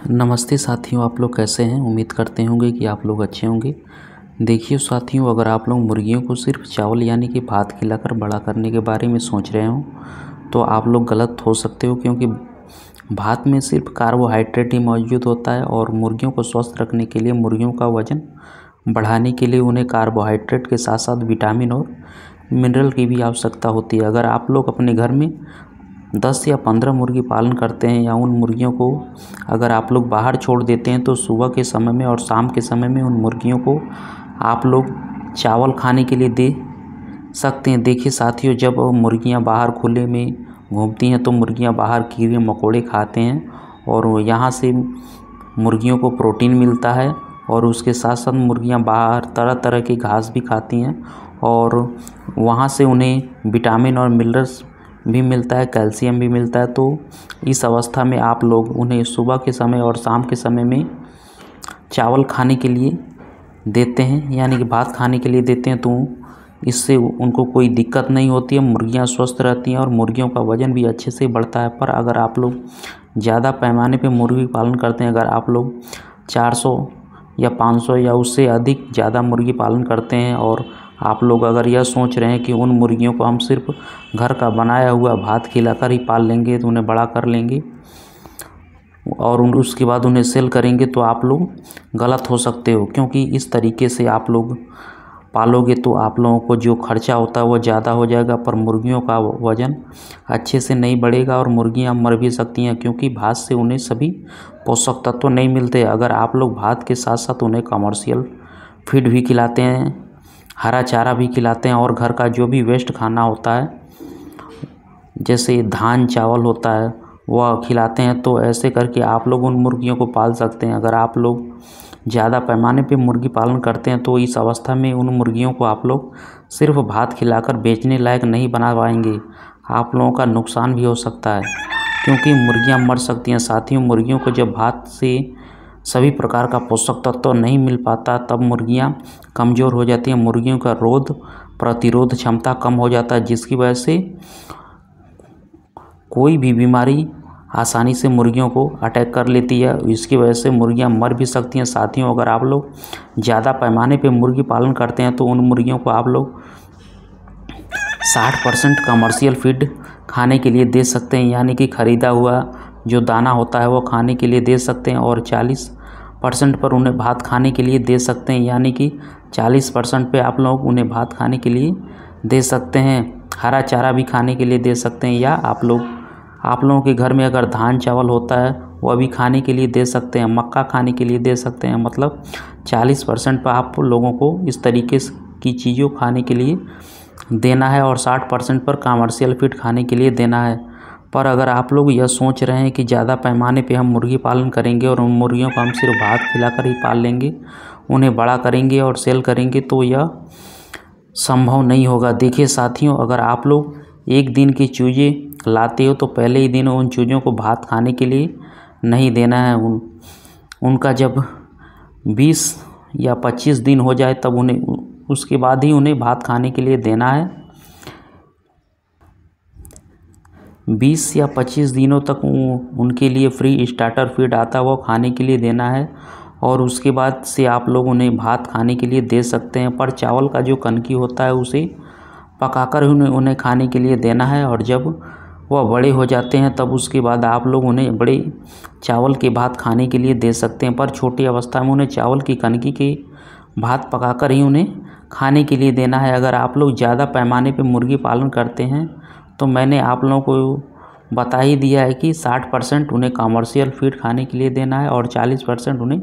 नमस्ते साथियों, आप लोग कैसे हैं। उम्मीद करते होंगे कि आप लोग अच्छे होंगे। देखिए साथियों, अगर आप लोग मुर्गियों को सिर्फ चावल यानी कि भात खिलाकर बड़ा करने के बारे में सोच रहे हो तो आप लोग गलत हो सकते हो, क्योंकि भात में सिर्फ कार्बोहाइड्रेट ही मौजूद होता है और मुर्गियों को स्वस्थ रखने के लिए, मुर्गियों का वज़न बढ़ाने के लिए उन्हें कार्बोहाइड्रेट के साथ साथ विटामिन और मिनरल की भी आवश्यकता होती है। अगर आप लोग अपने घर में 10 या 15 मुर्गी पालन करते हैं या उन मुर्गियों को अगर आप लोग बाहर छोड़ देते हैं तो सुबह के समय में और शाम के समय में उन मुर्गियों को आप लोग चावल खाने के लिए दे सकते हैं। देखिए साथियों, जब मुर्गियां बाहर खुले में घूमती हैं तो मुर्गियां बाहर कीड़े मकोड़े खाते हैं और यहाँ से मुर्गियों को प्रोटीन मिलता है और उसके साथ साथ मुर्गियां बाहर तरह तरह की घास भी खाती हैं और वहाँ से उन्हें विटामिन और मिनरल्स भी मिलता है, कैल्शियम भी मिलता है। तो इस अवस्था में आप लोग उन्हें सुबह के समय और शाम के समय में चावल खाने के लिए देते हैं, यानी कि भात खाने के लिए देते हैं, तो इससे उनको कोई दिक्कत नहीं होती है। मुर्गियां स्वस्थ रहती हैं और मुर्गियों का वज़न भी अच्छे से बढ़ता है। पर अगर आप लोग ज़्यादा पैमाने पे मुर्गी पालन करते हैं, अगर आप लोग 400 या 500 या उससे अधिक ज़्यादा मुर्गी पालन करते हैं और आप लोग अगर यह सोच रहे हैं कि उन मुर्गियों को हम सिर्फ घर का बनाया हुआ भात खिलाकर ही पाल लेंगे, तो उन्हें बड़ा कर लेंगे और उसके बाद उन्हें सेल करेंगे, तो आप लोग गलत हो सकते हो। क्योंकि इस तरीके से आप लोग पालोगे तो आप लोगों को जो खर्चा होता है वो ज़्यादा हो जाएगा, पर मुर्गियों का वज़न अच्छे से नहीं बढ़ेगा और मुर्गियां मर भी सकती हैं, क्योंकि भात से उन्हें सभी पोषक तत्व नहीं मिलते। अगर आप लोग भात के साथ साथ उन्हें कमर्शियल फीड भी खिलाते हैं, हरा चारा भी खिलाते हैं और घर का जो भी वेस्ट खाना होता है, जैसे धान चावल होता है, वह खिलाते हैं, तो ऐसे करके आप लोग उन मुर्गियों को पाल सकते हैं। अगर आप लोग ज़्यादा पैमाने पे मुर्गी पालन करते हैं तो इस अवस्था में उन मुर्गियों को आप लोग सिर्फ भात खिलाकर बेचने लायक नहीं बना पाएंगे। आप लोगों का नुकसान भी हो सकता है, क्योंकि मुर्गियां मर सकती हैं। साथियों, मुर्गियों को जब भात से सभी प्रकार का पोषक तत्व नहीं मिल पाता तब मुर्गियां कमज़ोर हो जाती हैं। मुर्गियों का रोग प्रतिरोध क्षमता कम हो जाता है, जिसकी वजह से कोई भी बीमारी आसानी से मुर्गियों को अटैक कर लेती है। इसकी वजह से मुर्गियां मर भी सकती हैं। साथियों, अगर आप लोग ज़्यादा पैमाने पे मुर्गी पालन करते हैं तो उन मुर्गियों को आप लोग 60% कमर्शियल फीड खाने के लिए दे सकते हैं, यानी कि ख़रीदा हुआ जो दाना होता है वो खाने के लिए दे सकते हैं और 40% पर उन्हें भात खाने के लिए दे सकते हैं, यानी कि 40% पे आप लोग उन्हें भात खाने के लिए दे सकते हैं। हरा चारा भी खाने के लिए दे सकते हैं, या आप लोगों के घर में अगर धान चावल होता है वह भी खाने के लिए दे सकते हैं, मक्का खाने के लिए दे सकते हैं। मतलब 40% पर आप लोगों को इस तरीके की चीज़ों खाने के लिए देना है और 60% पर कमर्शियल फीड खाने के लिए देना है। पर अगर आप लोग यह सोच रहे हैं कि ज़्यादा पैमाने पे हम मुर्गी पालन करेंगे और उन मुर्गियों को हम सिर्फ भात खिलाकर ही पाल लेंगे, उन्हें बड़ा करेंगे और सेल करेंगे, तो यह संभव नहीं होगा। देखिए साथियों, अगर आप लोग एक दिन की चूज़ें लाते हो तो पहले ही दिन उन चूज़ों को भात खाने के लिए नहीं देना है। उनका जब 20 या 25 दिन हो जाए तब उन्हें उसके बाद ही उन्हें भात खाने के लिए देना है। 20 या 25 दिनों तक उनके लिए फ्री स्टार्टर फीड आता है, वो खाने के लिए देना है और उसके बाद से आप लोग उन्हें भात खाने के लिए दे सकते हैं। पर चावल का जो कनकी होता है उसे पकाकर उन्हें खाने के लिए देना है और जब वह बड़े हो जाते हैं तब उसके बाद आप लोग उन्हें बड़े चावल के भात खाने के लिए दे सकते हैं। पर छोटी अवस्था में उन्हें चावल की कनकी के भात पकाकर ही उन्हें खाने के लिए देना है। अगर आप लोग ज़्यादा पैमाने पे मुर्गी पालन करते हैं तो मैंने आप लोगों को बता ही दिया है कि 60% उन्हें कमर्शियल फीड खाने के लिए देना है और 40% उन्हें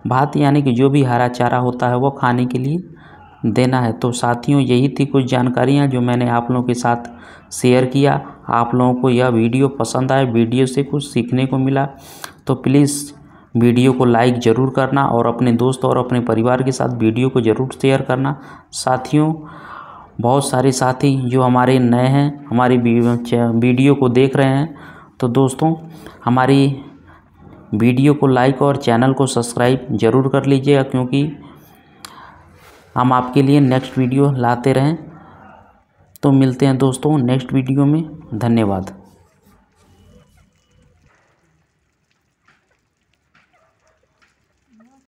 भात यानी कि जो भी हरा चारा होता है वो खाने के लिए देना है। तो साथियों, यही थी कुछ जानकारियाँ जो मैंने आप लोगों के साथ शेयर किया। आप लोगों को यह वीडियो पसंद आए, वीडियो से कुछ सीखने को मिला, तो प्लीज़ वीडियो को लाइक ज़रूर करना और अपने दोस्त और अपने परिवार के साथ वीडियो को ज़रूर शेयर करना। साथियों, बहुत सारे साथी जो हमारे नए हैं, हमारी वीडियो को देख रहे हैं, तो दोस्तों हमारी वीडियो को लाइक और चैनल को सब्सक्राइब ज़रूर कर लीजिएगा, क्योंकि हम आपके लिए नेक्स्ट वीडियो लाते रहें। तो मिलते हैं दोस्तों नेक्स्ट वीडियो में। धन्यवाद।